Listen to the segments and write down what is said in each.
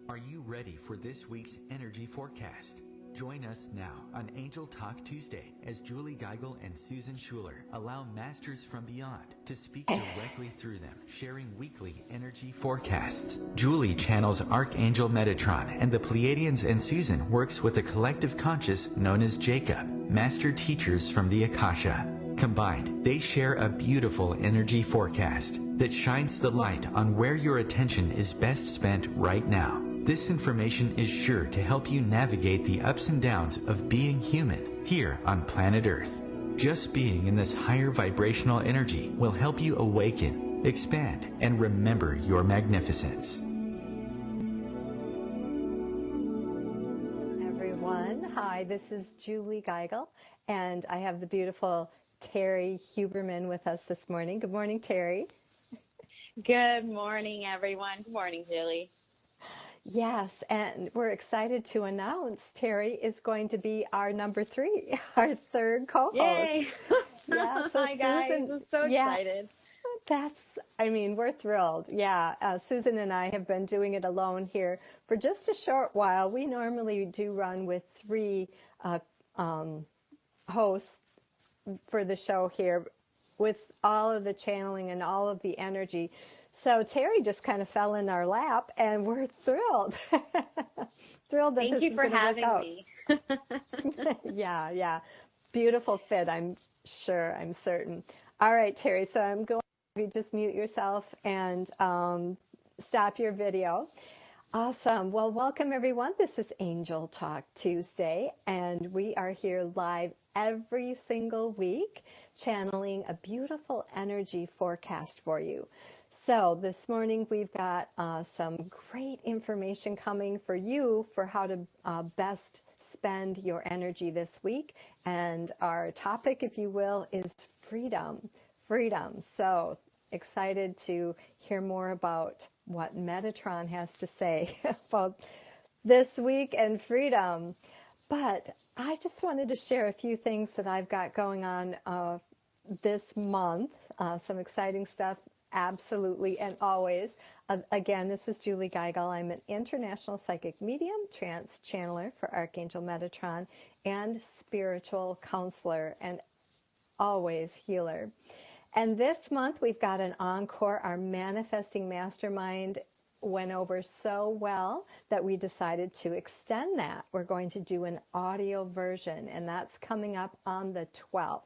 Are you ready for this week's energy forecast? Join us now on Angel Talk Tuesday as Julie Geigel and Susan Schuler allow masters from beyond to speak directly through them, sharing weekly energy forecasts. Julie channels Archangel Metatron and the Pleiadians, and Susan works with a collective conscious known as Jacob, master teachers from the Akasha. Combined, they share a beautiful energy forecast that shines the light on where your attention is best spent right now. This information is sure to help you navigate the ups and downs of being human here on planet Earth. Just being in this higher vibrational energy will help you awaken, expand, and remember your magnificence. Everyone, hi, this is Julie Geigel, and I have the beautiful Terry Huberman with us this morning. Good morning, Terry. Good morning, everyone. Good morning, Julie. Yes, and we're excited to announce Terry is going to be our number 3, our third co-host. Yay! Yeah, so hi, guys. Susan, I'm so excited. We're thrilled. Yeah, Susan and I have been doing it alone here for just a short while. We normally do run with 3 hosts for the show here with all of the channeling and all of the energy. So Terry just kind of fell in our lap, and we're thrilled. Thrilled that this is going to work out. Thank you for having me. Yeah. Beautiful fit, I'm sure, I'm certain. All right, Terry, so I'm going to just mute yourself and stop your video. Awesome. Well, welcome, everyone. This is Angel Talk Tuesday, and we are here live every single week channeling a beautiful energy forecast for you. So this morning we've got some great information coming for you for how to best spend your energy this week. And our topic, if you will, is freedom. Freedom. So excited to hear more about what Metatron has to say about this week and freedom. But I just wanted to share a few things that I've got going on this month, some exciting stuff. Absolutely, and always. Again, this is Julie Geigel. I'm an international psychic medium, trance channeler for Archangel Metatron, and spiritual counselor, and always healer. And this month we've got an encore. Our Manifesting Mastermind went over so well that we decided to extend that. We're going to do an audio version, and that's coming up on the 12th.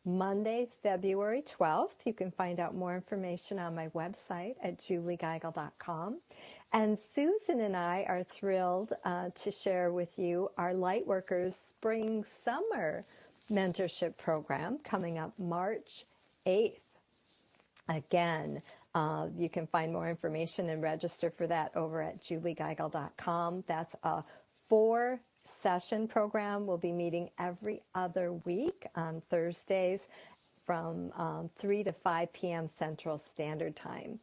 Monday, February 12th. You can find out more information on my website at juliegeigel.com. And Susan and I are thrilled to share with you our Lightworkers Spring Summer Mentorship Program coming up March 8th. Again, you can find more information and register for that over at juliegeigel.com. That's a 4-session program. We'll be meeting every other week on Thursdays from 3 to 5 p.m. Central Standard Time.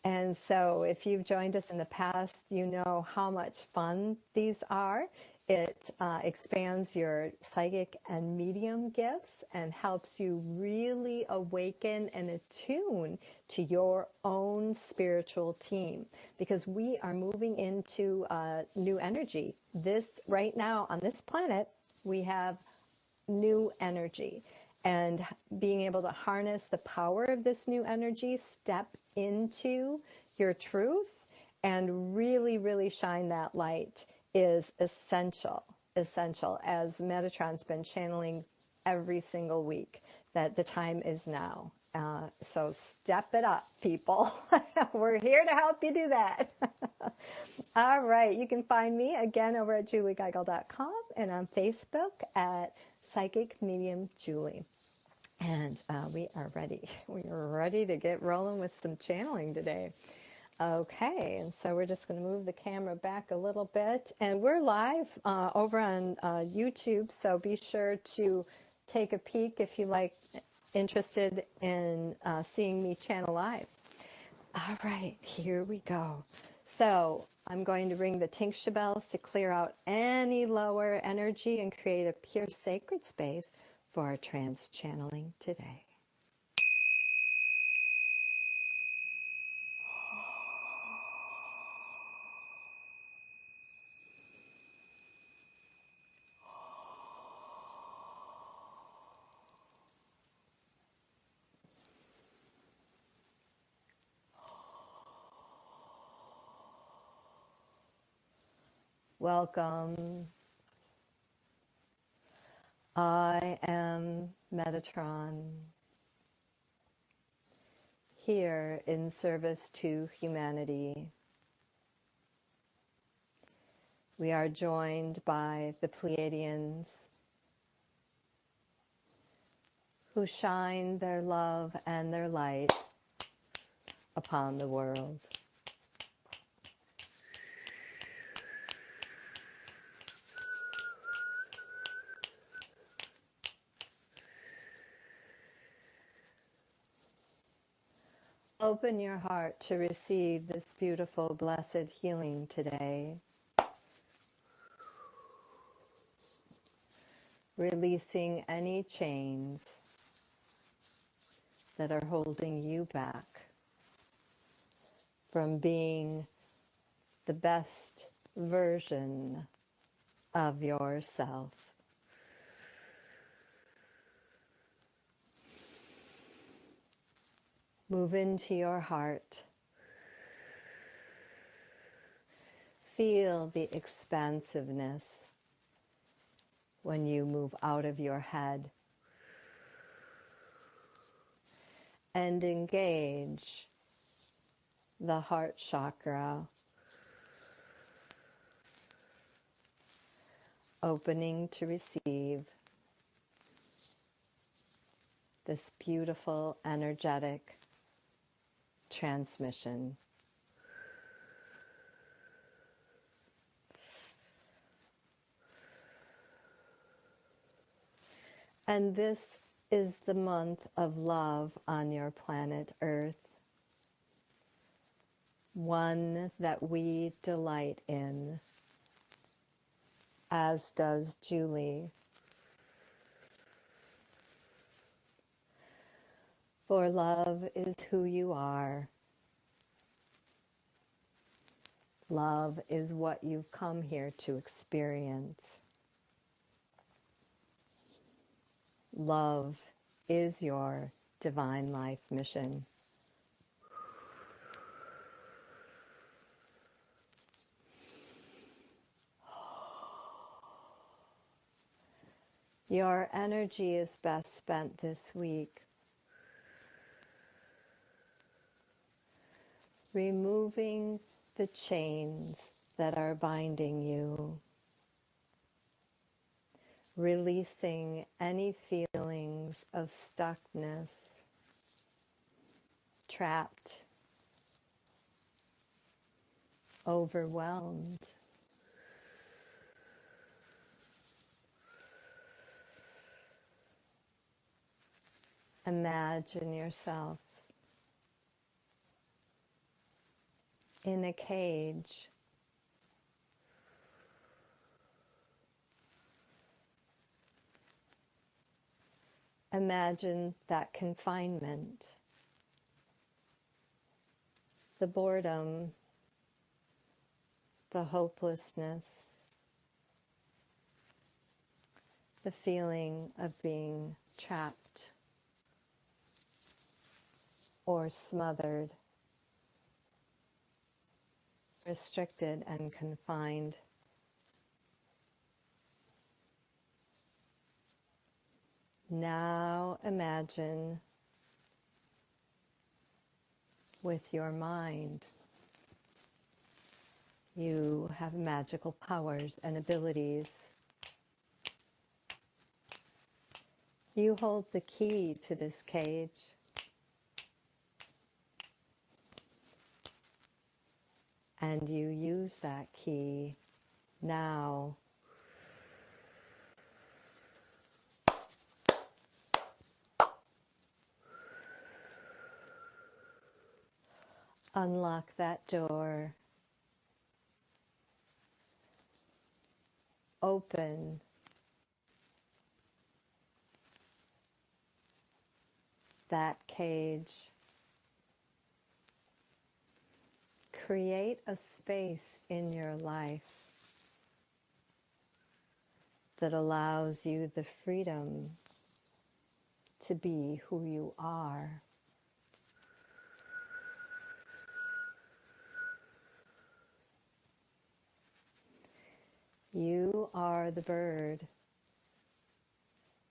And so if you've joined us in the past, you know how much fun these are. It expands your psychic and medium gifts and helps you really awaken and attune to your own spiritual team, because we are moving into new energy. This right now on this planet, we have new energy, and being able to harness the power of this new energy, step into your truth and really, really shine that light is essential, as Metatron's been channeling every single week, that the time is now. So step it up, people. We're here to help you do that. All right, you can find me again over at juliegeigel.com and on Facebook at Psychic Medium Julie. And we are ready. We are ready to get rolling with some channeling today. Okay, and so we're just going to move the camera back a little bit, and we're live over on YouTube, so be sure to take a peek if you interested in seeing me channel live. All right, here we go. So I'm going to ring the tincture bells to clear out any lower energy and create a pure sacred space for our trance channeling today. Welcome. I am Metatron, here in service to humanity. We are joined by the Pleiadians who shine their love and their light upon the world. Open your heart to receive this beautiful, blessed healing today. Releasing any chains that are holding you back from being the best version of yourself. Move into your heart. Feel the expansiveness when you move out of your head and engage the heart chakra, opening to receive this beautiful, energetic transmission. And this is the month of love on your planet Earth, one that we delight in, as does Julie. For love is who you are. Love is what you've come here to experience. Love is your divine life mission. Your energy is best spent this week removing the chains that are binding you, releasing any feelings of stuckness, trapped, overwhelmed. Imagine yourself in a cage. Imagine that confinement, the boredom, the hopelessness, the feeling of being trapped or smothered, restricted and confined. Now imagine with your mind you have magical powers and abilities. You hold the key to this cage. And you use that key now. Unlock that door. Open that cage. Create a space in your life that allows you the freedom to be who you are. You are the bird.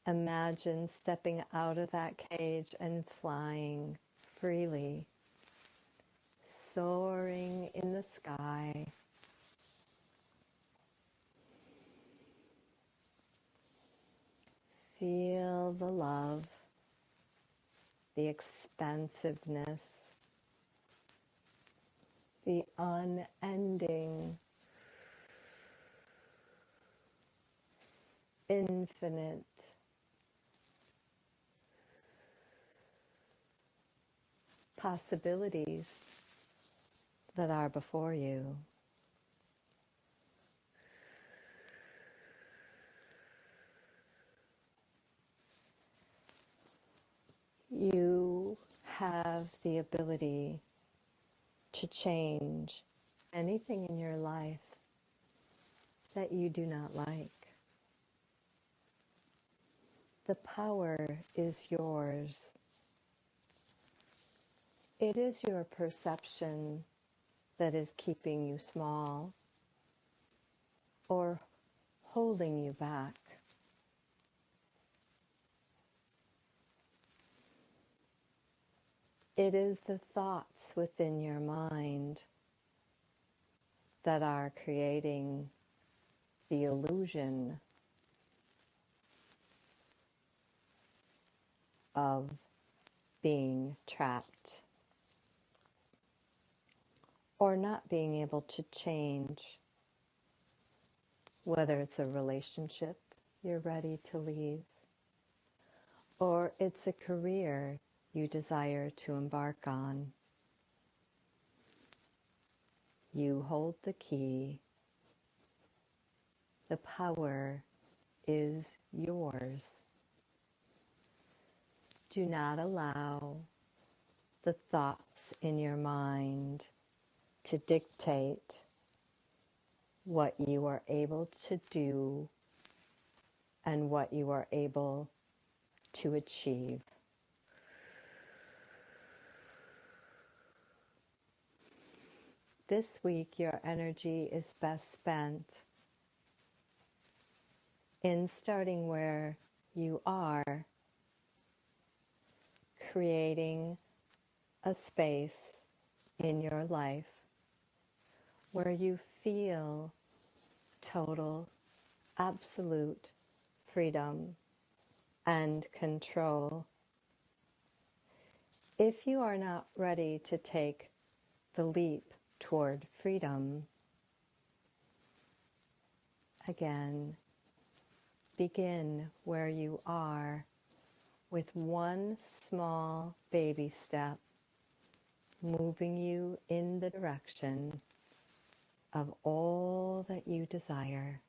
Imagine stepping out of that cage and flying freely, soaring in the sky. Feel the love, the expansiveness, the unending, infinite possibilities that are before you. You have the ability to change anything in your life that you do not like. The power is yours. It is your perception that is keeping you small or holding you back. It is the thoughts within your mind that are creating the illusion of being trapped or not being able to change, whether it's a relationship you're ready to leave or it's a career you desire to embark on. You hold the key. The power is yours. Do not allow the thoughts in your mind to dictate what you are able to do and what you are able to achieve. This week, your energy is best spent in starting where you are, creating a space in your life where you feel total, absolute freedom and control. If you are not ready to take the leap toward freedom, again, begin where you are with one small baby step, moving you in the direction of all that you desire.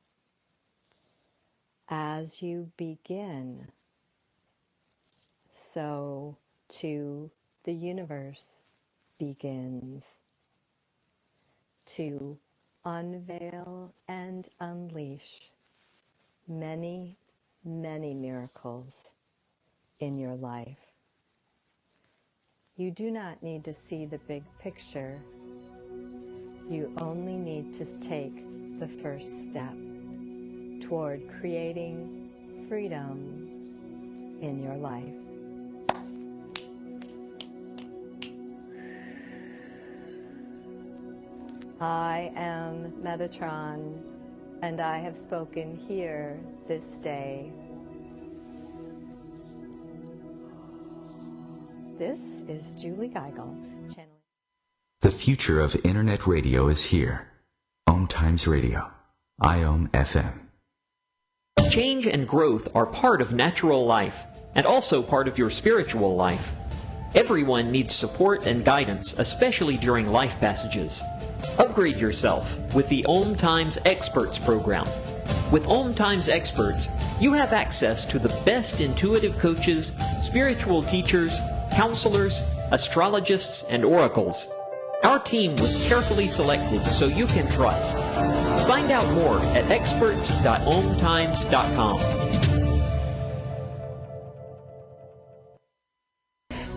As you begin, so too the universe begins to unveil and unleash many, many miracles in your life. You do not need to see the big picture. You only need to take the first step toward creating freedom in your life. I am Metatron, and I have spoken here this day. This is Julie Geigel, channeling. The future of Internet radio is here. OMTimes Radio, IOM FM. Change and growth are part of natural life and also part of your spiritual life. Everyone needs support and guidance, especially during life passages. Upgrade yourself with the OMTimes Experts program. With OMTimes Experts, you have access to the best intuitive coaches, spiritual teachers, counselors, astrologists, and oracles. Our team was carefully selected so you can trust. Find out more at experts.omtimes.com.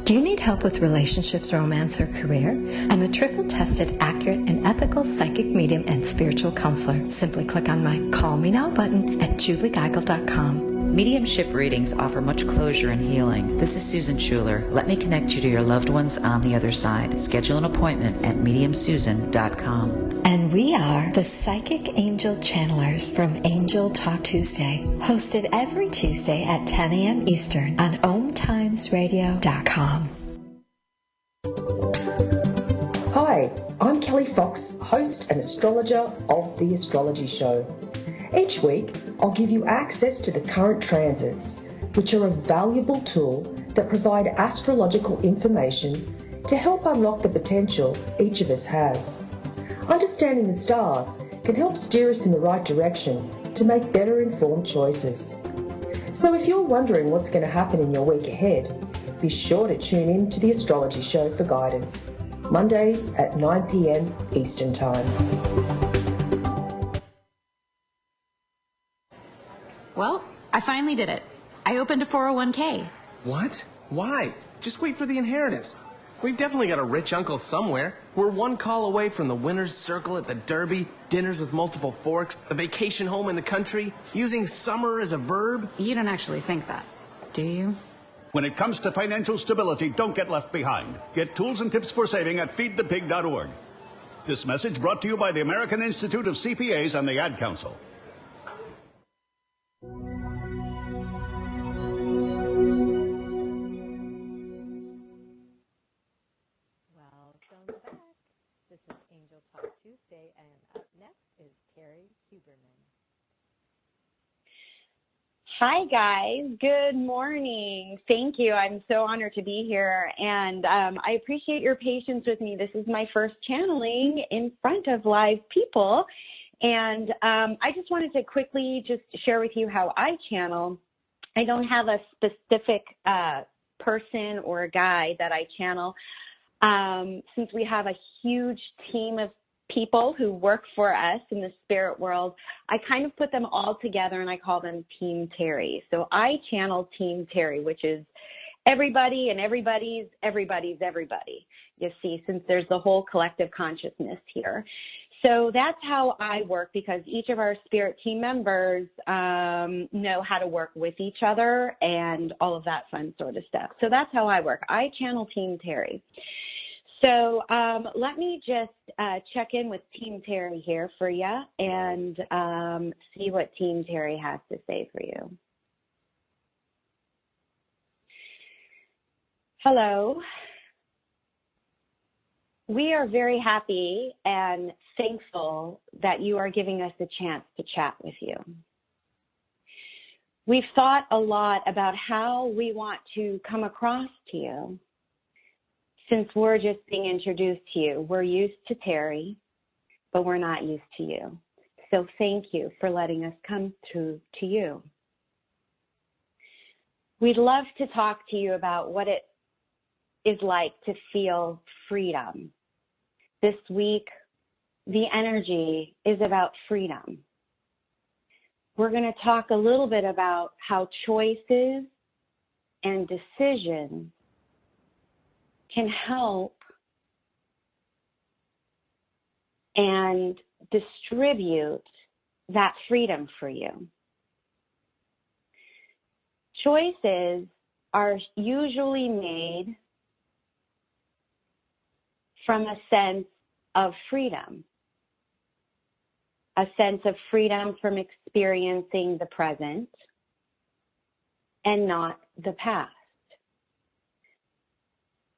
Do you need help with relationships, romance, or career? I'm a triple-tested, accurate, and ethical psychic medium and spiritual counselor. Simply click on my Call Me Now button at juliegeigel.com. Mediumship readings offer much closure and healing. This is Susan Schuler. Let me connect you to your loved ones on the other side. Schedule an appointment at mediumsusan.com. And we are the Psychic Angel Channelers from Angel Talk Tuesday, hosted every Tuesday at 10 a.m. Eastern on OMTimesRadio.com. Hi, I'm Kelly Fox, host and astrologer of The Astrology Show. Each week, I'll give you access to the current transits, which are a valuable tool that provide astrological information to help unlock the potential each of us has. Understanding the stars can help steer us in the right direction to make better informed choices. So if you're wondering what's going to happen in your week ahead, be sure to tune in to The Astrology Show for guidance, Mondays at 9 p.m. Eastern Time. Well, I finally did it. I opened a 401k. What? Why? Just wait for the inheritance. We've definitely got a rich uncle somewhere. We're one call away from the winner's circle at the Derby, dinners with multiple forks, a vacation home in the country, using summer as a verb. You don't actually think that, do you? When it comes to financial stability, don't get left behind. Get tools and tips for saving at feedthepig.org. This message brought to you by the American Institute of CPAs and the Ad Council. Welcome back. This is Angel Talk Tuesday, and up next is Terry Huberman. Hi, guys. Good morning. Thank you. I'm so honored to be here, and I appreciate your patience with me. This is my first channeling in front of live people, and I just wanted to quickly just share with you how I channel. I don't have a specific person or a guy that I channel. Since we have a huge team of people who work for us in the spirit world, I kind of put them all together and I call them Team Terry. So I channel Team Terry, which is everybody and everybody's everybody, you see, since there's the whole collective consciousness here. So that's how I work, because each of our spirit team members know how to work with each other and all of that fun sort of stuff. So that's how I work. I channel Team Terry. So let me just check in with Team Terry here for you and see what Team Terry has to say for you. Hello. We are very happy and thankful that you are giving us a chance to chat with you. We've thought a lot about how we want to come across to you. Since we're just being introduced to you, we're used to Terry, but we're not used to you. So thank you for letting us come through to you. We'd love to talk to you about what it is like to feel freedom. This week, the energy is about freedom. We're going to talk a little bit about how choices and decisions can help and distribute that freedom for you. Choices are usually made from a sense of freedom, a sense of freedom from experiencing the present and not the past.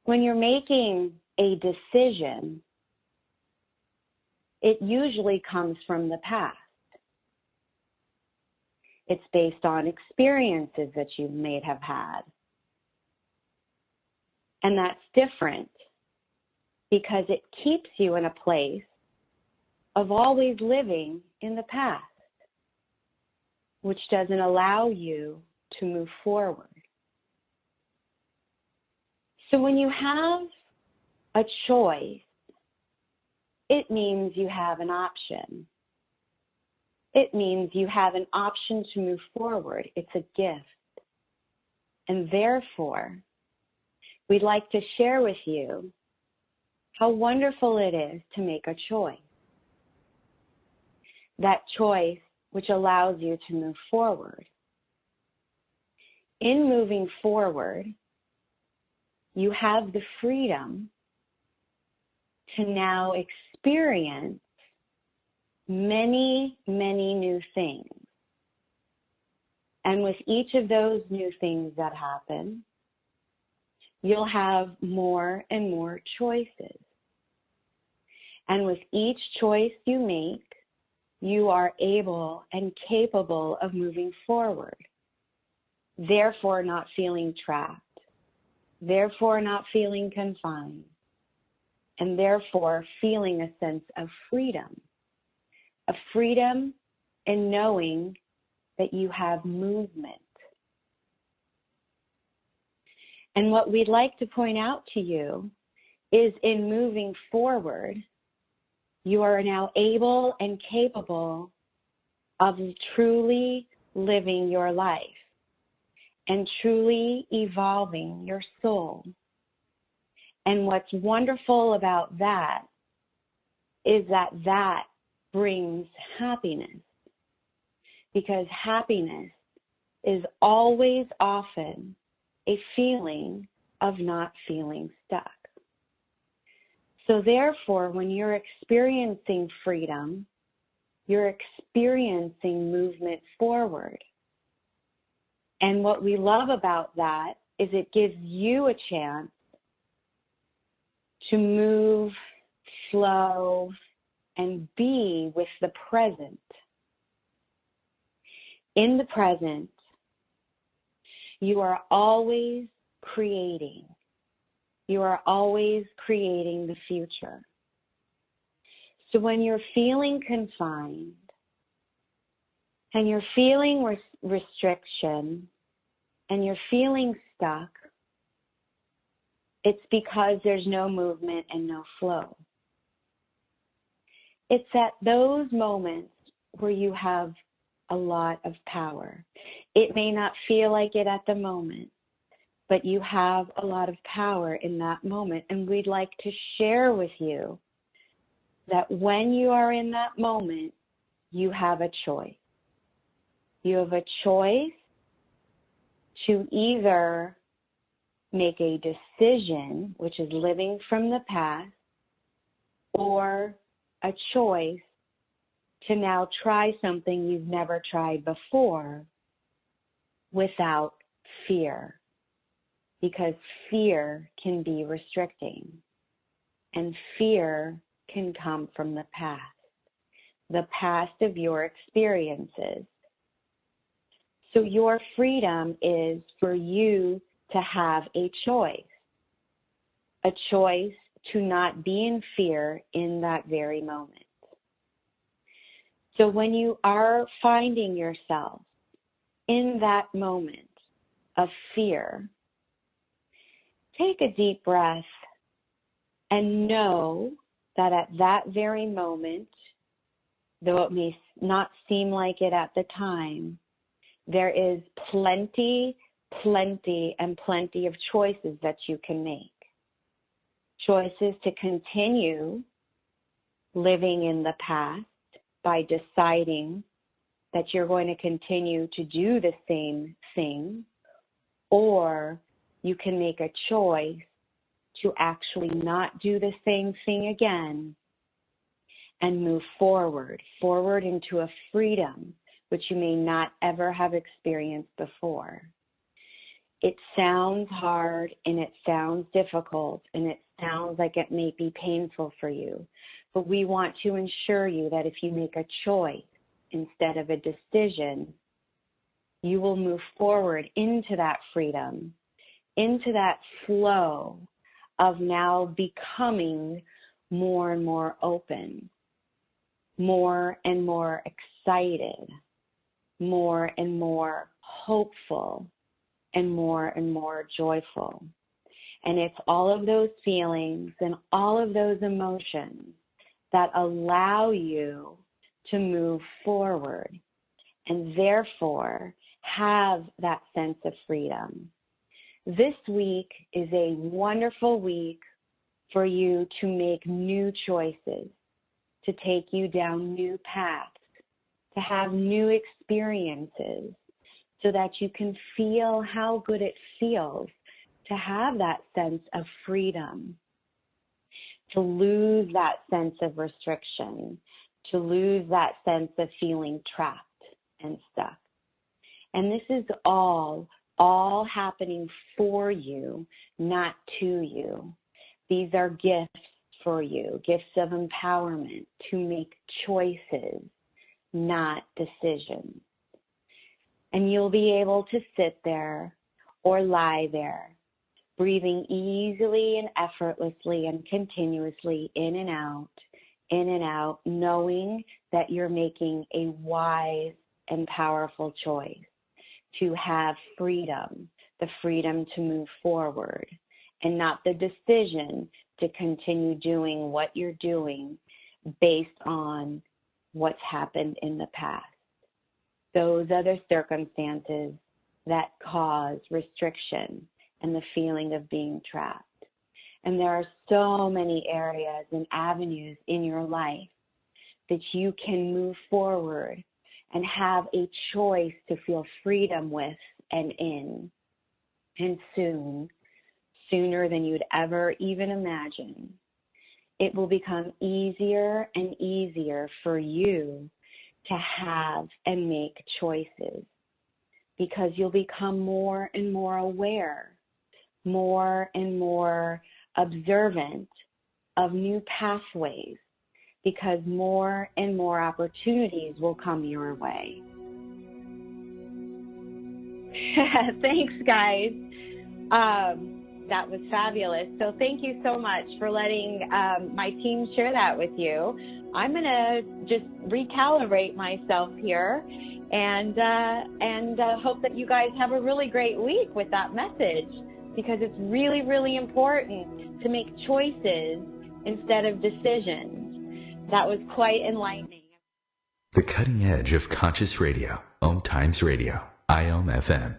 When you're making a decision, it usually comes from the past. It's based on experiences that you may have had. And that's different because it keeps you in a place of always living in the past, which doesn't allow you to move forward. So when you have a choice, it means you have an option. It means you have an option to move forward. It's a gift. And therefore, we'd like to share with you how wonderful it is to make a choice. That choice which allows you to move forward. In moving forward, you have the freedom to now experience many, many new things. And with each of those new things that happen, you'll have more and more choices. And with each choice you make, you are able and capable of moving forward, therefore not feeling trapped, therefore not feeling confined, and therefore feeling a sense of freedom in knowing that you have movement. And what we'd like to point out to you is in moving forward, you are now able and capable of truly living your life and truly evolving your soul. And what's wonderful about that is that that brings happiness, because happiness is always often a feeling of not feeling stuck. So therefore, when you're experiencing freedom, you're experiencing movement forward. And what we love about that is it gives you a chance to move, flow, and be with the present. In the present, you are always creating. You are always creating the future. So when you're feeling confined and you're feeling restriction and you're feeling stuck, it's because there's no movement and no flow. It's at those moments where you have a lot of power. It may not feel like it at the moment, but you have a lot of power in that moment. And we'd like to share with you that when you are in that moment, you have a choice. You have a choice to either make a decision, which is living from the past, or a choice to now try something you've never tried before without fear. Because fear can be restricting, and fear can come from the past of your experiences. So your freedom is for you to have a choice to not be in fear in that very moment. So when you are finding yourself in that moment of fear, take a deep breath and know that at that very moment, though it may not seem like it at the time, there is plenty of choices that you can make. Choices to continue living in the past by deciding that you're going to continue to do the same thing, or you can make a choice to actually not do the same thing again and move forward into a freedom which you may not ever have experienced before. It sounds hard and it sounds difficult and it sounds like it may be painful for you, but we want to ensure you that if you make a choice instead of a decision, you will move forward into that freedom, into that flow of now becoming more and more open, more and more excited, more and more hopeful, and more joyful. And it's all of those feelings and all of those emotions that allow you to move forward and therefore have that sense of freedom. This week is a wonderful week for you to make new choices, to take you down new paths, to have new experiences, so that you can feel how good it feels to have that sense of freedom, to lose that sense of restriction, to lose that sense of feeling trapped and stuck. And this is all happening for you, not to you. These are gifts for you, gifts of empowerment to make choices, not decisions. And you'll be able to sit there or lie there, breathing easily and effortlessly and continuously in and out, knowing that you're making a wise and powerful choice to have freedom, the freedom to move forward, and not the decision to continue doing what you're doing based on what's happened in the past. Those other circumstances that cause restriction and the feeling of being trapped. And there are so many areas and avenues in your life that you can move forward and have a choice to feel freedom with and in. And sooner than you'd ever even imagine, it will become easier and easier for you to have and make choices, because you'll become more and more aware, more and more observant of new pathways, because more and more opportunities will come your way. Thanks, guys. That was fabulous. So thank you so much for letting my team share that with you. I'm going to just recalibrate myself here and hope that you guys have a really great week with that message, because it's really, really important to make choices instead of decisions. That was quite enlightening. The cutting edge of conscious radio, OMTimes Radio, IOM-FM.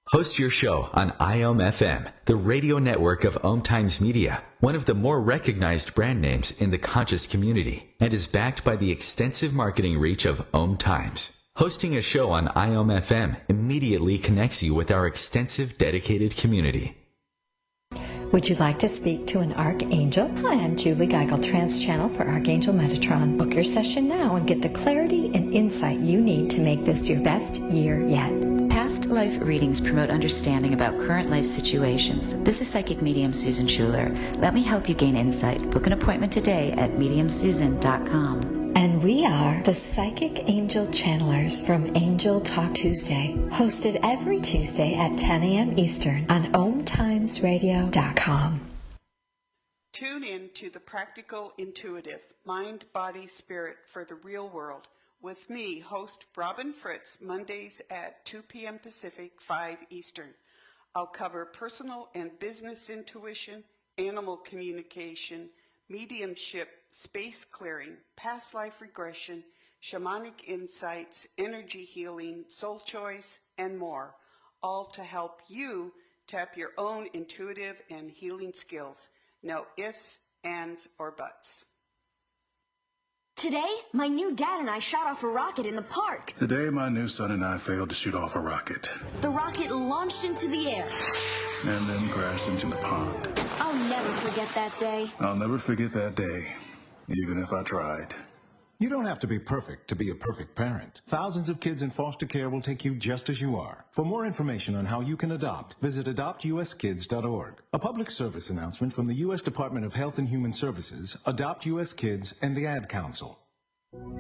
Host your show on IOM-FM, the radio network of OMTimes Media, one of the more recognized brand names in the conscious community, and is backed by the extensive marketing reach of OMTimes. Hosting a show on IOM-FM immediately connects you with our extensive dedicated community. Would you like to speak to an archangel? Hi, I'm Julie Geigel, Trance Channel for Archangel Metatron. Book your session now and get the clarity and insight you need to make this your best year yet. Past life readings promote understanding about current life situations. This is psychic medium Susan Schuler. Let me help you gain insight. Book an appointment today at mediumsusan.com. And we are the Psychic Angel Channelers from Angel Talk Tuesday, hosted every Tuesday at 10 a.m. Eastern on OMTimesRadio.com. Tune in to the Practical Intuitive, Mind, Body, Spirit for the Real World with me, host Robin Fritz, Mondays at 2 p.m. Pacific, 5 Eastern. I'll cover personal and business intuition, animal communication, mediumship, space clearing, past life regression, shamanic insights, energy healing, soul choice, and more, all to help you tap your own intuitive and healing skills. No ifs, ands, or buts. Today, my new dad and I shot off a rocket in the park. Today, my new son and I failed to shoot off a rocket. The rocket launched into the air and then crashed into the pond. I'll never forget that day. I'll never forget that day, even if I tried. You don't have to be perfect to be a perfect parent. Thousands of kids in foster care will take you just as you are. For more information on how you can adopt, visit adoptuskids.org. A public service announcement from the U.S. Department of Health and Human Services, Adopt U.S. Kids, and the Ad Council. All right.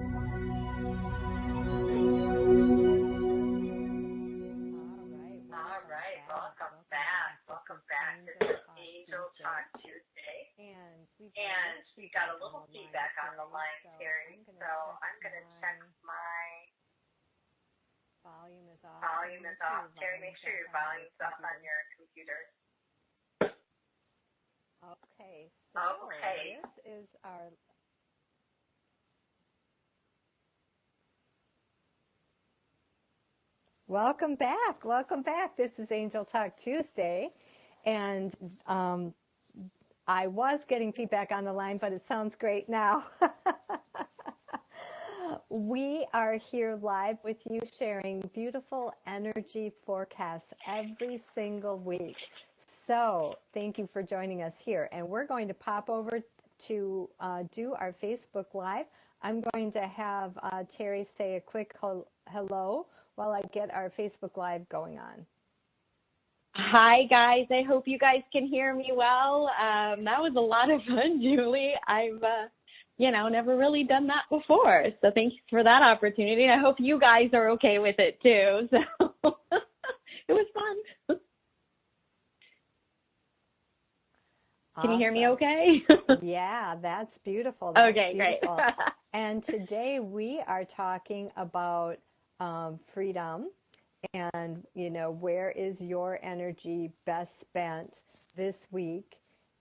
Welcome back. Welcome back. This is Angel Talk Tuesday. And we got a little feedback on the line, Terry. So I'm going to check my volume is off. Terry, make sure your volume's off on your computer. Okay. So this is our Welcome back. Welcome back. This is Angel Talk Tuesday. And I was getting feedback on the line, but it sounds great now. We are here live with you sharing beautiful energy forecasts every single week. So thank you for joining us here. And we're going to pop over to do our Facebook Live. I'm going to have Terry say a quick hello while I get our Facebook Live going on. Hi, guys. I hope you guys can hear me well. That was a lot of fun, Julie. I've, never really done that before. So thanks for that opportunity. I hope you guys are okay with it, too. So it was fun. Can you hear me okay? Yeah, that's beautiful. That's okay, beautiful. Great. And today we are talking about freedom and, where is your energy best spent this week?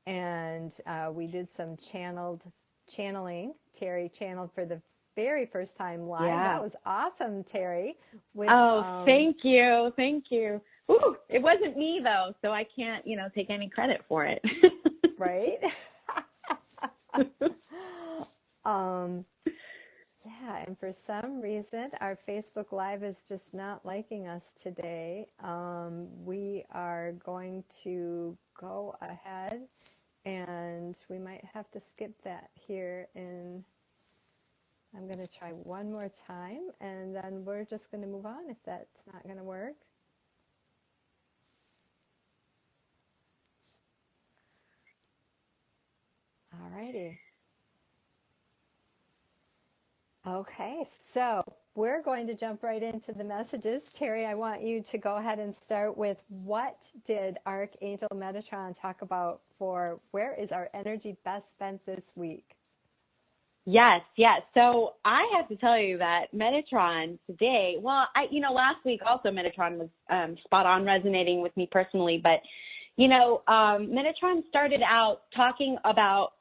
And we did some channeling. Terry channeled for the very first time live. Yeah. That was awesome, Terry. Thank you. Thank you. Ooh, it wasn't me, though, so I can't, take any credit for it. Right? Yeah, and for some reason, our Facebook Live is just not liking us today. We are going to go ahead, and we might have to skip that here. And I'm going to try one more time, and then we're just going to move on if that's not going to work. All righty. Okay, so we're going to jump right into the messages. Terry, I want you to go ahead and start with what did Archangel Metatron talk about for where is our energy best spent this week? Yes. So I have to tell you that Metatron today, last week also Metatron was spot on resonating with me personally, but, Metatron started out talking about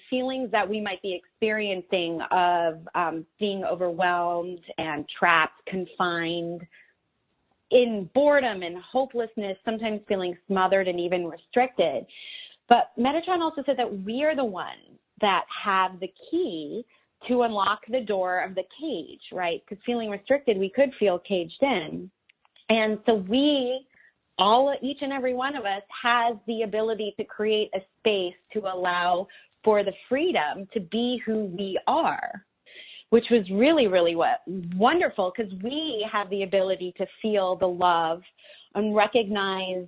feelings that we might be experiencing of being overwhelmed and trapped, confined, in boredom and hopelessness, sometimes feeling smothered and even restricted. But Metatron also said that we are the ones that have the key to unlock the door of the cage, right? Because feeling restricted, we could feel caged in. And so each and every one of us has the ability to create a space to allow for the freedom to be who we are, which was really, really wonderful because we have the ability to feel the love and recognize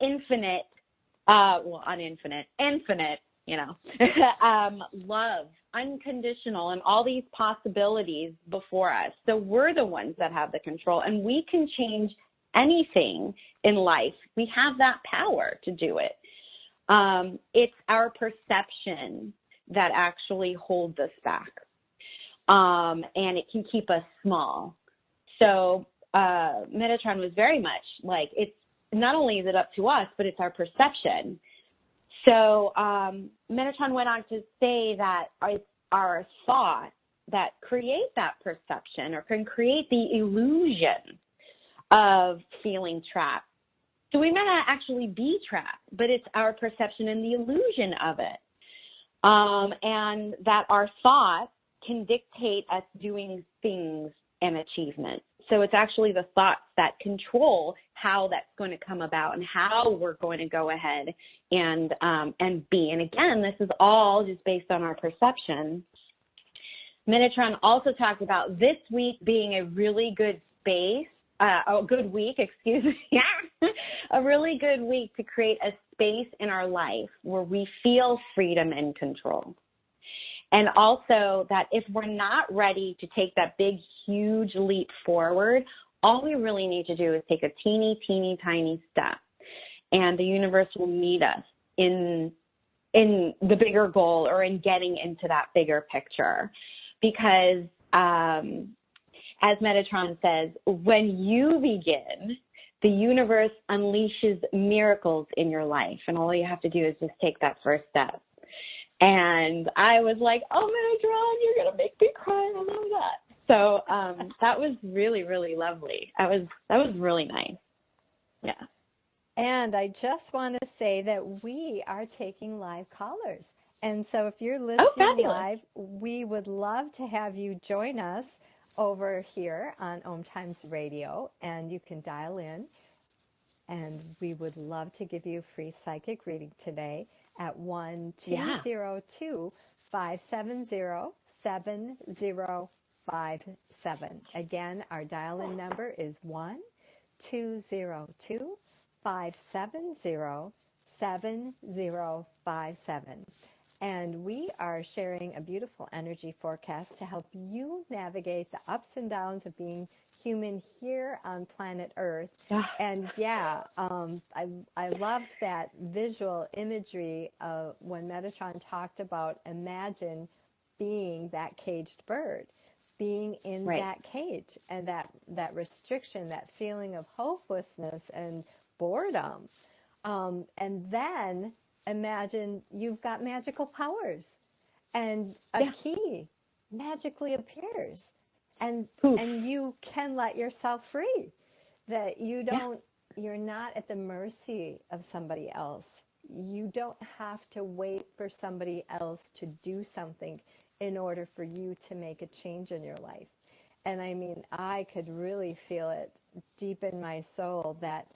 infinite, love, unconditional, and all these possibilities before us. So we're the ones that have the control, and we can change anything in life. We have that power to do it. It's our perception that actually holds us back, and it can keep us small. So Metatron was very much like, it's not only is it up to us, but it's our perception. So Metatron went on to say that our thoughts that create that perception or can create the illusion of feeling trapped. So we may not actually be trapped, but it's our perception and the illusion of it. And that our thoughts can dictate us doing things and achievements. So it's actually the thoughts that control how that's going to come about and how we're going to go ahead and be. And again, this is all just based on our perception. Metatron also talked about this week being a really good a really good week to create a space in our life where we feel freedom and control. And also that if we're not ready to take that big, huge leap forward, all we really need to do is take a teeny, tiny step. And the universe will meet us in the bigger goal or in getting into that bigger picture. Because as Metatron says, when you begin, the universe unleashes miracles in your life. And all you have to do is just take that first step. And I was like, oh, Metatron, you're going to make me cry. I love that. So that was really, really lovely. That was really nice. Yeah. And I just want to say that we are taking live callers. And so if you're listening live, we would love to have you join us over here on OMTimes Radio, and you can dial in. And we would love to give you a free psychic reading today at 1-202-570-7057. Again, our dial-in number is 1-202-570-7057. And we are sharing a beautiful energy forecast to help you navigate the ups and downs of being human here on planet Earth. And I loved that visual imagery of when Metatron talked about imagine being that caged bird, being in that cage, and that restriction, that feeling of hopelessness and boredom. And then imagine you've got magical powers and a key magically appears and you can let yourself free, that you're not at the mercy of somebody else. You don't have to wait for somebody else to do something in order for you to make a change in your life. And I mean, I could really feel it deep in my soul, that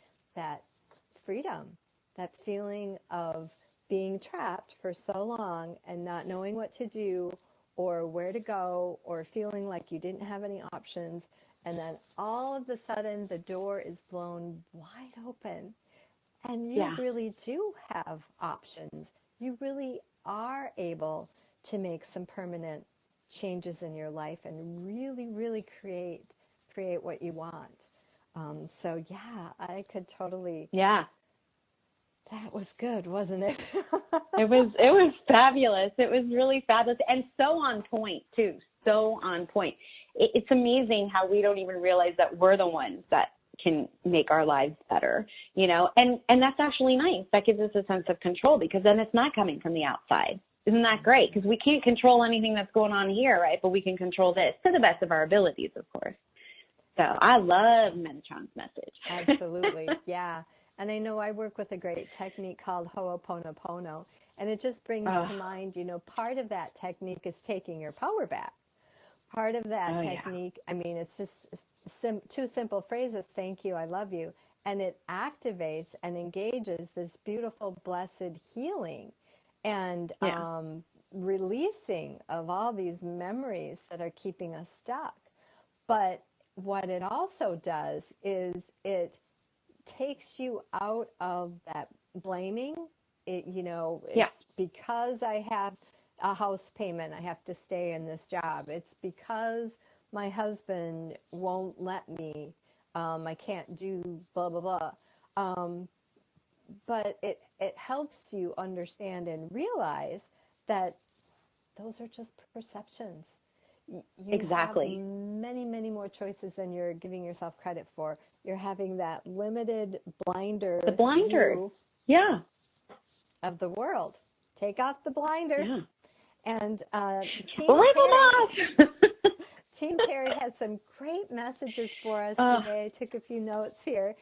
freedom, that feeling of being trapped for so long and not knowing what to do or where to go, or feeling like you didn't have any options, and then all of a sudden the door is blown wide open and you really do have options. You really are able to make some permanent changes in your life and really, really create what you want. So I could totally. Yeah. That was good, wasn't it? It was fabulous. It was really fabulous and so on point too. So on point. It's amazing how we don't even realize that we're the ones that can make our lives better, and that's actually nice. That gives us a sense of control because then it's not coming from the outside. Isn't that great? Because we can't control anything that's going on here, right? But we can control this to the best of our abilities, of course. So I love Metatron's message. Absolutely. Yeah. And I know I work with a great technique called Ho'oponopono, and it just brings to mind, part of that technique is taking your power back. Part of that technique, I mean, it's just two simple phrases, thank you, I love you, and it activates and engages this beautiful, blessed healing and releasing of all these memories that are keeping us stuck. But what it also does is it takes you out of that blaming. It's because I have a house payment, I have to stay in this job. It's because my husband won't let me. I can't do blah, blah, blah. But it helps you understand and realize that those are just perceptions. You have many, many more choices than you're giving yourself credit for. You're having that limited view of the world. Take off the blinders. Yeah. And Team Terry had some great messages for us today. I took a few notes here.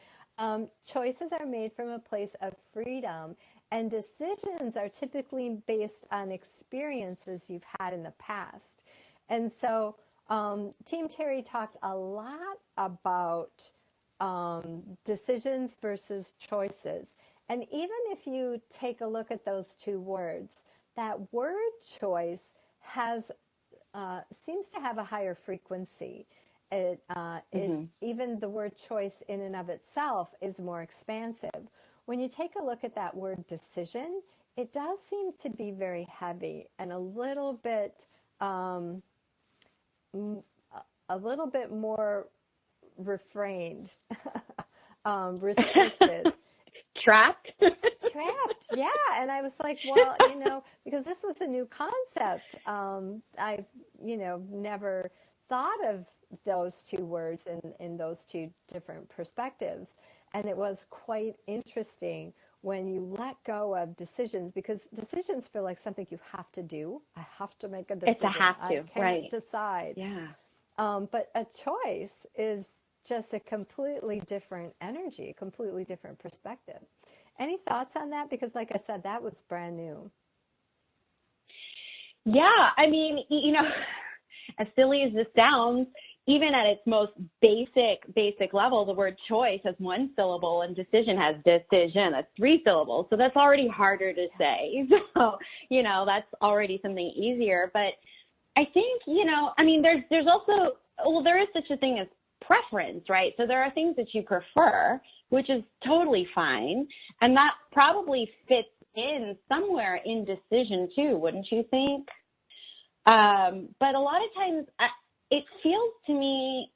Choices are made from a place of freedom, and decisions are typically based on experiences you've had in the past. And so Team Terry talked a lot about decisions versus choices. And even if you take a look at those two words, that word choice seems to have a higher frequency. Even the word choice in and of itself is more expansive. When you take a look at that word decision, it does seem to be very heavy and a little bit more refrained, restricted. Trapped, yeah. And I was like, well, because this was a new concept. I've, never thought of those two words in those two different perspectives. And it was quite interesting when you let go of decisions, because decisions feel like something you have to do. I have to make a decision. It's a have to, I can't decide. Yeah. But a choice is just a completely different energy, a completely different perspective. Any thoughts on that? Because like I said, that was brand new. Yeah, I mean, as silly as this sounds, even at its most basic level, the word choice has one syllable and decision has decision. That's 3 syllables. So that's already harder to say. So, that's already something easier. But I think, I mean, there's also, well, there is such a thing as preference, right? So there are things that you prefer, which is totally fine. And that probably fits in somewhere in decision too, wouldn't you think? But a lot of times it feels to me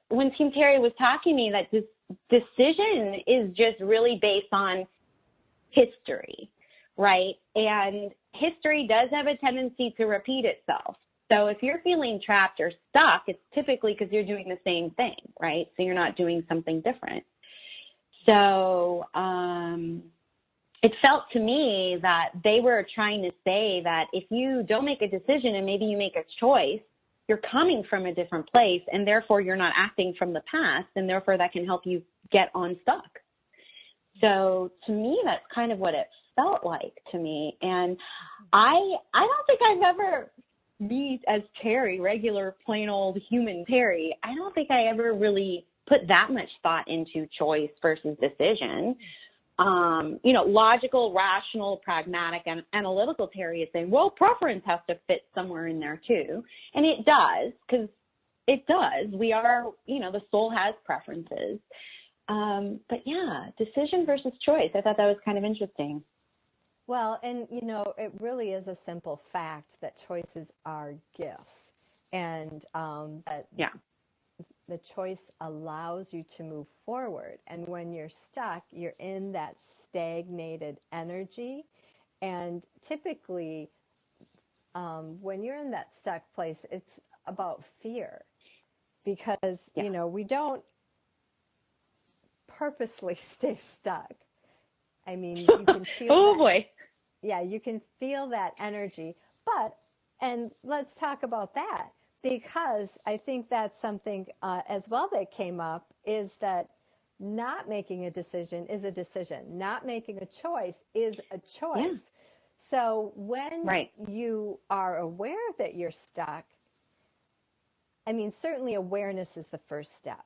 when Team Terry was talking to me that this decision is just really based on history, right? And history does have a tendency to repeat itself. So if you're feeling trapped or stuck, it's typically because you're doing the same thing, right? So you're not doing something different. So it felt to me that they were trying to say that if you don't make a decision and maybe you make a choice, you're coming from a different place and therefore you're not acting from the past and therefore that can help you get unstuck. So to me, that's kind of what it felt like to me. And I don't think I've ever, me as Terry, regular plain old human Terry, I don't think I ever really put that much thought into choice versus decision. Logical, rational, pragmatic, and analytical Terry is saying, well, preference has to fit somewhere in there too. And it does, because it does. We are, the soul has preferences. But yeah, decision versus choice. I thought that was kind of interesting. Well, and it really is a simple fact that choices are gifts, and that the choice allows you to move forward. And when you're stuck, you're in that stagnated energy. And typically, when you're in that stuck place, it's about fear, because we don't purposely stay stuck. I mean, you can feel oh boy. Yeah, you can feel that energy. And let's talk about that, because I think that's something as well that came up, is that not making a decision is a decision. Not making a choice is a choice. Yeah. So when you are aware that you're stuck, I mean, certainly awareness is the first step.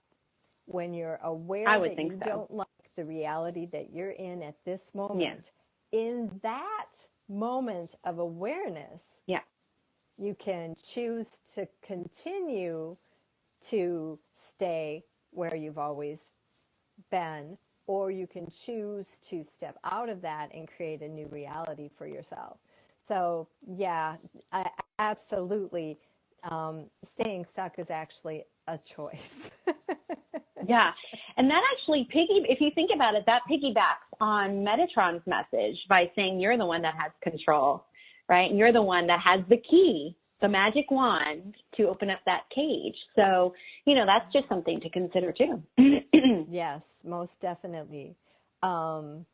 When you're aware that you don't like the reality that you're in at this moment, in that moment of awareness, you can choose to continue to stay where you've always been, or you can choose to step out of that and create a new reality for yourself. So absolutely, staying stuck is actually a choice. Yeah. And that actually if you think about it, that piggybacks on Metatron's message by saying you're the one that has control, right? And you're the one that has the key, the magic wand to open up that cage. So, that's just something to consider too. Yes, most definitely. So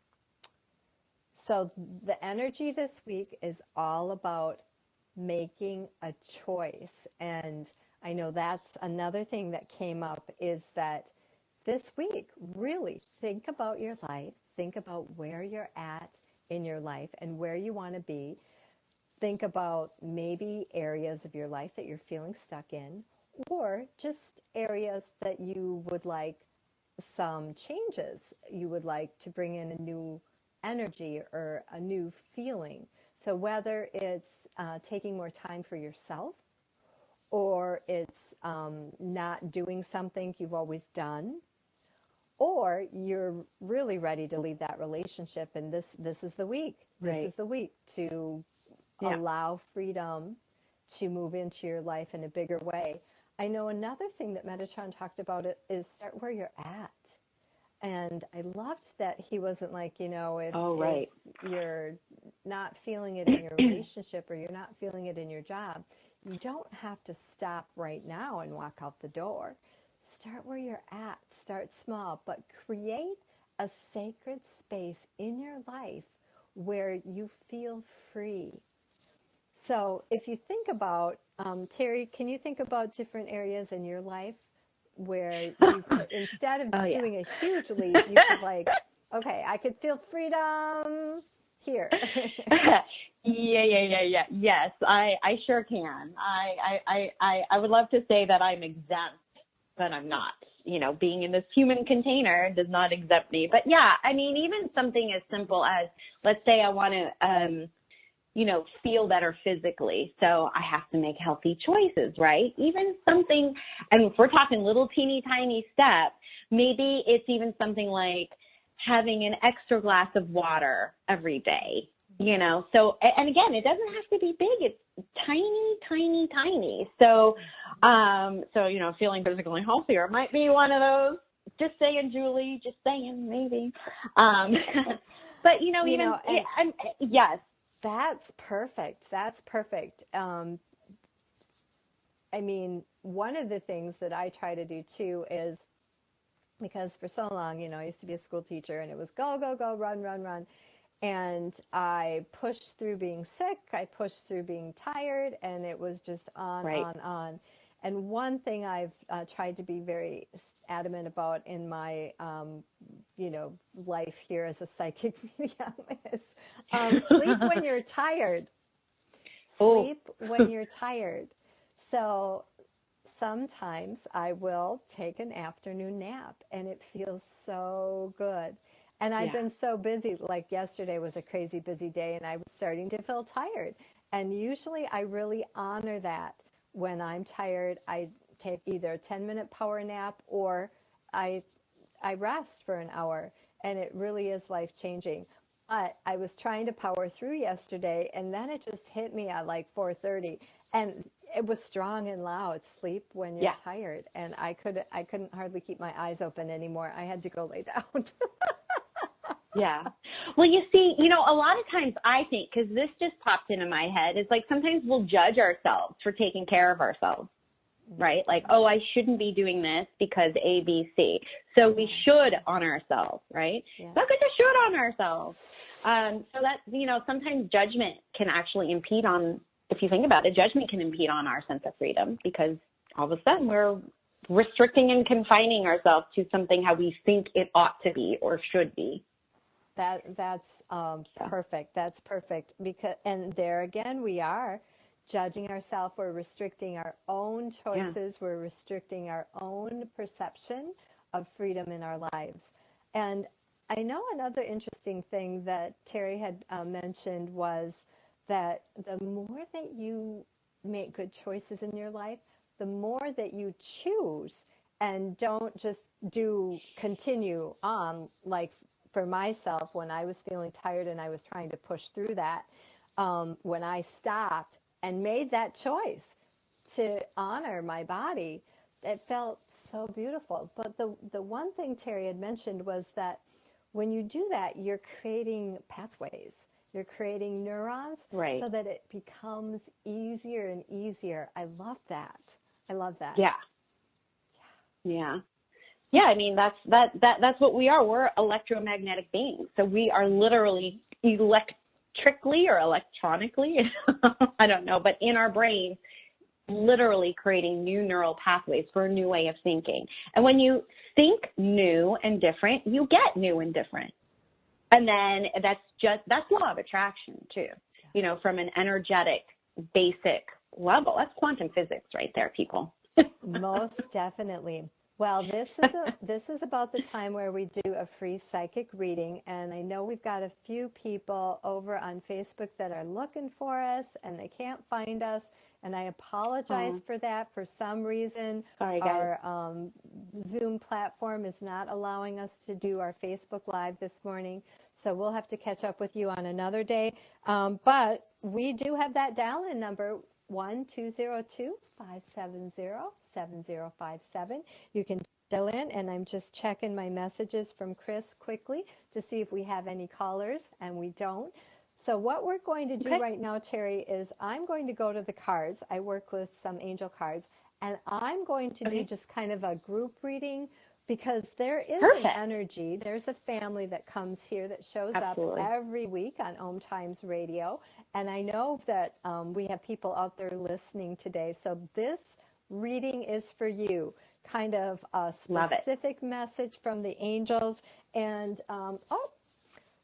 the energy this week is all about making a choice. And I know that's another thing that came up, is that this week, really think about your life, think about where you're at in your life and where you want to be. Think about maybe areas of your life that you're feeling stuck in, or just areas that you would like some changes. You would like to bring in a new energy or a new feeling. So whether it's taking more time for yourself, or it's not doing something you've always done, or you're really ready to leave that relationship, and this is the week. This is the week to allow freedom to move into your life in a bigger way. I know another thing that Metatron talked about is start where you're at. And I loved that he wasn't like, if you're not feeling it in your relationship or you're not feeling it in your job, you don't have to stop right now and walk out the door. Start where you're at. Start small, but create a sacred space in your life where you feel free. So if you think about, Terry, can you think about different areas in your life where you could, instead of Oh, yeah. doing a huge leap, you could like, okay, I could feel freedom here. Yeah. Yes, I sure can. I would love to say that I'm exempt, but I'm not. You know, being in this human container does not exempt me. But yeah, I mean, even something as simple as, let's say I want to, feel better physically. So I have to make healthy choices, right? Even something, and if we're talking little teeny tiny steps, maybe it's even something like having an extra glass of water every day, So, and again, it doesn't have to be big. It's tiny, tiny, tiny. So, feeling physically healthier might be one of those. Just saying, Julie, just saying, maybe. But, yes. That's perfect. That's perfect. I mean, one of the things that I try to do too is, because for so long, I used to be a school teacher and it was go, go, go, run, run, run. And I pushed through being sick, I pushed through being tired, and it was just on, Right. on. And one thing I've tried to be very adamant about in my, life here as a psychic medium is sleep when you're tired. Sleep when you're tired. So sometimes I will take an afternoon nap, and it feels so good. And I've been so busy, like yesterday was a crazy busy day, and I was starting to feel tired. And usually I really honor that. When I'm tired, I take either a 10-minute power nap or I rest for an hour, and it really is life-changing. But I was trying to power through yesterday, and then it just hit me at like 4:30, and it was strong and loud. Sleep when you're tired, and I couldn't hardly keep my eyes open anymore. I had to go lay down. Yeah. Well, you see, a lot of times I think, because this just popped into my head, is like sometimes we'll judge ourselves for taking care of ourselves, right? Like, oh, I shouldn't be doing this because A, B, C. So we should honor ourselves, right? Not because we should honor ourselves. So that, sometimes judgment can actually impede on, if you think about it, judgment can impede on our sense of freedom, because all of a sudden we're restricting and confining ourselves to something how we think it ought to be or should be. That's perfect. That's perfect. And there again, we are judging ourselves. We're restricting our own choices. We're restricting our own perception of freedom in our lives. And I know another interesting thing that Terry had mentioned was that the more that you make good choices in your life, the more that you choose and don't just continue on. Like for myself, when I was feeling tired and I was trying to push through that, when I stopped and made that choice to honor my body, it felt so beautiful. But the one thing Terry had mentioned was that when you do that, you're creating pathways. You're creating neurons so that it becomes easier and easier. I love that. Yeah, I mean, that's what we are. We're electromagnetic beings. So we are literally electrically or electronically, I don't know, but in our brains, literally creating new neural pathways for a new way of thinking. And when you think new and different, you get new and different. And then that's law of attraction too, from an energetic, basic level. That's quantum physics right there, people. Most definitely. Well, this is about the time where we do a free psychic reading, and I know we've got a few people over on Facebook that are looking for us and they can't find us, and I apologize for that. For some reason, our Zoom platform is not allowing us to do our Facebook Live this morning, so we'll have to catch up with you on another day. But we do have that dial-in number, 1-202-570-7057. You can dial in, and I'm just checking my messages from Chris quickly to see if we have any callers, and we don't. So what we're going to do right now, Terry, is I'm going to go to the cards. I work with some angel cards, and I'm going to do just kind of a group reading because there is Perfect. an energy. There's a family that comes here that shows Absolutely. up every week on OMTimes Radio. And I know that we have people out there listening today. So this reading is for you. Kind of a specific message from the angels. And,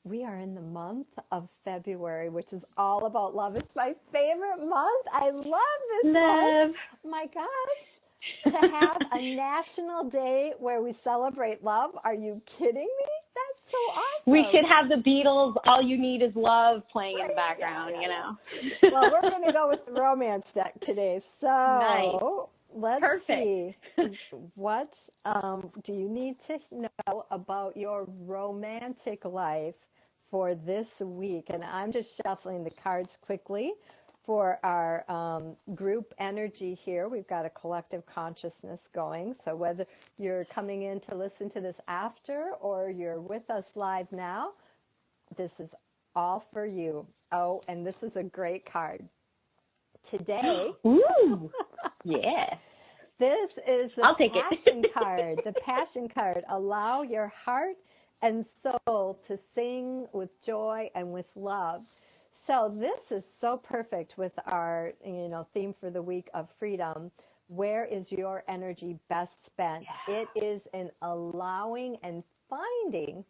we are in the month of February, which is all about love. It's my favorite month. I love this month. My gosh. To have a national day where we celebrate love. Are you kidding me? That's so awesome. We should have the Beatles, All You Need Is Love, playing in the background, you know. Well, we're going to go with the romance deck today. So let's see. What do you need to know about your romantic life for this week? And I'm just shuffling the cards quickly for our group energy here. We've got a collective consciousness going. So whether you're coming in to listen to this after or you're with us live now, this is all for you. Oh, and this is a great card. Today. Ooh, yeah. This is the passion card. The passion card. Allow your heart and soul to sing with joy and with love. So this is so perfect with our, theme for the week of freedom. Where is your energy best spent? Yeah. It is in allowing and finding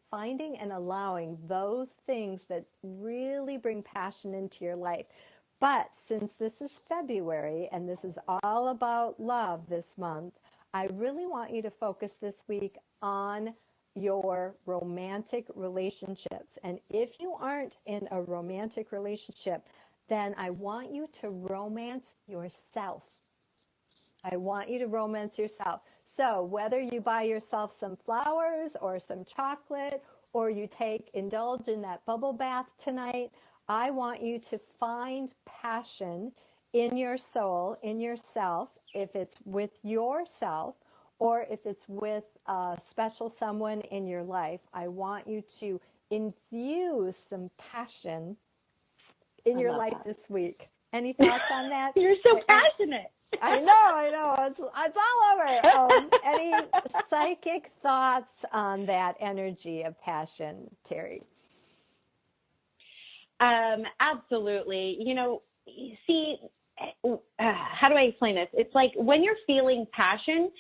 and allowing those things that really bring passion into your life. But since this is February and this is all about love this month, I really want you to focus this week on your romantic relationships. And if you aren't in a romantic relationship, then I want you to romance yourself. I want you to romance yourself. So whether you buy yourself some flowers or some chocolate, or you indulge in that bubble bath tonight, I want you to find passion in your soul, in yourself, if it's with yourself or if it's with a special someone in your life. I want you to infuse some passion in your life this week. Any thoughts on that? You're so passionate. I know. It's all over. Any psychic thoughts on that energy of passion, Terry? Absolutely. See, how do I explain this? It's like when you're feeling passion,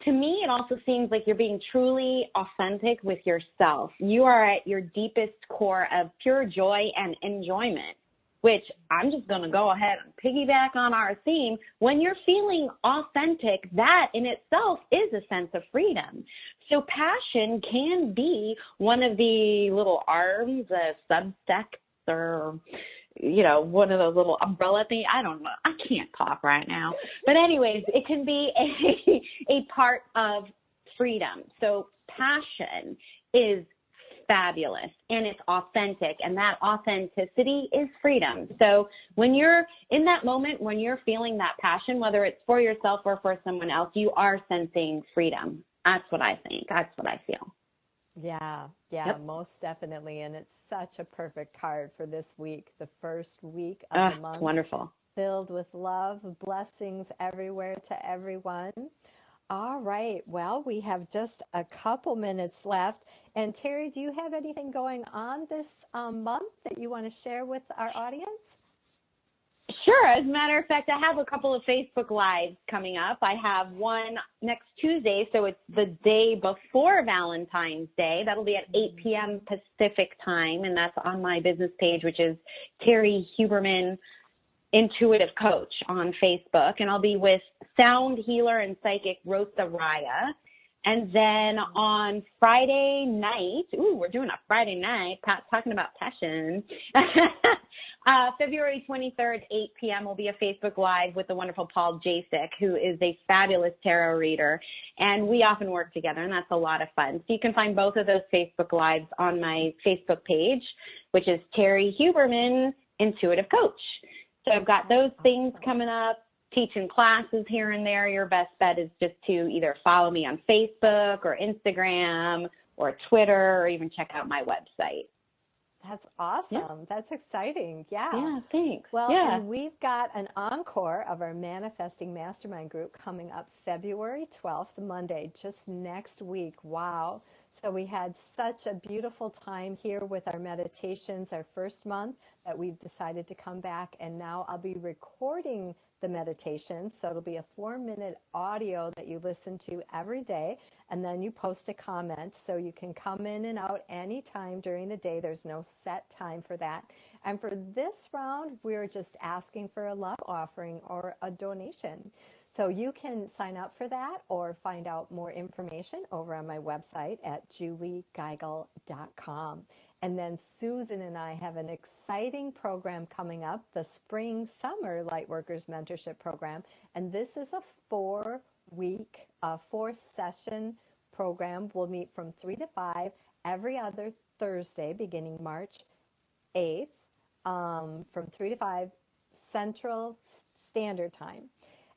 to me, it also seems like you're being truly authentic with yourself. You are at your deepest core of pure joy and enjoyment, which I'm just going to go ahead and piggyback on our theme. When you're feeling authentic, that in itself is a sense of freedom. So passion can be one of the little arms, subsects, or, one of those little umbrella things. I don't know. I can't talk right now. But anyways, it can be a part of freedom. So passion is fabulous and it's authentic, and that authenticity is freedom. So when you're in that moment, when you're feeling that passion, whether it's for yourself or for someone else, you are sensing freedom. That's what I think. That's what I feel. Yeah, Yep. Most definitely. And it's such a perfect card for this week, the first week of the month. Wonderful. Filled with love, blessings everywhere to everyone. All right. Well, we have just a couple minutes left. And Terry, do you have anything going on this month that you want to share with our audience? Sure. As a matter of fact, I have a couple of Facebook Lives coming up. I have one next Tuesday, so it's the day before Valentine's Day. That'll be at 8 p.m. Pacific time, and that's on my business page, which is Terry Huberman Intuitive Coach on Facebook. And I'll be with sound healer and psychic Rosa Raya. And then on Friday night, we're doing a Friday night, talking about passion. February 23rd, 8 p.m. will be a Facebook Live with the wonderful Paul Jasek, who is a fabulous tarot reader. And we often work together, and that's a lot of fun. So you can find both of those Facebook Lives on my Facebook page, which is Terry Huberman Intuitive Coach. So I've got those things coming up. Teaching classes here and there. Your best bet is just to either follow me on Facebook or Instagram or Twitter, or even check out my website. That's awesome. Yeah. That's exciting. Yeah. Yeah, thanks. Well, Yeah. and we've got an encore of our Manifesting Mastermind group coming up February 12th, Monday, just next week. Wow. So we had such a beautiful time here with our meditations, our first month, that we've decided to come back. And now I'll be recording the meditation. So it'll be a 4-minute audio that you listen to every day. And then you post a comment. So you can come in and out anytime during the day. There's no set time for that. And for this round, we're just asking for a love offering or a donation. So you can sign up for that or find out more information over on my website at juliegeigel.com. And then Susan and I have an exciting program coming up, the Spring Summer Lightworkers Mentorship Program. And this is a 4-week, 4-session program. We'll meet from 3 to 5 every other Thursday beginning March 8th from 3 to 5 Central Standard Time.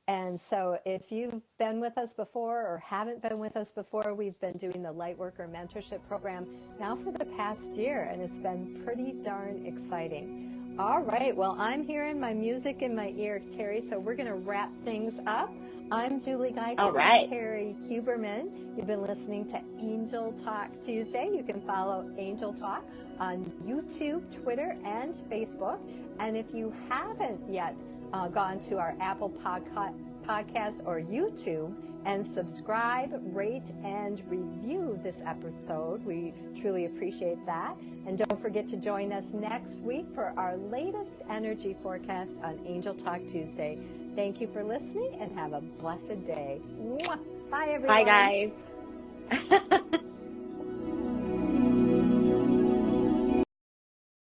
And so if you've been with us before or haven't been with us before, we've been doing the Lightworker Mentorship Program now for the past year, and it's been pretty darn exciting. All right, well, I'm hearing my music in my ear, Terry, so we're going to wrap things up. I'm Julie Geigel. All right. Terry Huberman. You've been listening to Angel Talk Tuesday. You can follow Angel Talk on YouTube, Twitter, and Facebook. And if you haven't yet gone to our Apple Podcast or YouTube and subscribe, rate, and review this episode, we truly appreciate that. And don't forget to join us next week for our latest energy forecast on Angel Talk Tuesday. Thank you for listening and have a blessed day. Mwah. Bye, everyone. Bye, guys.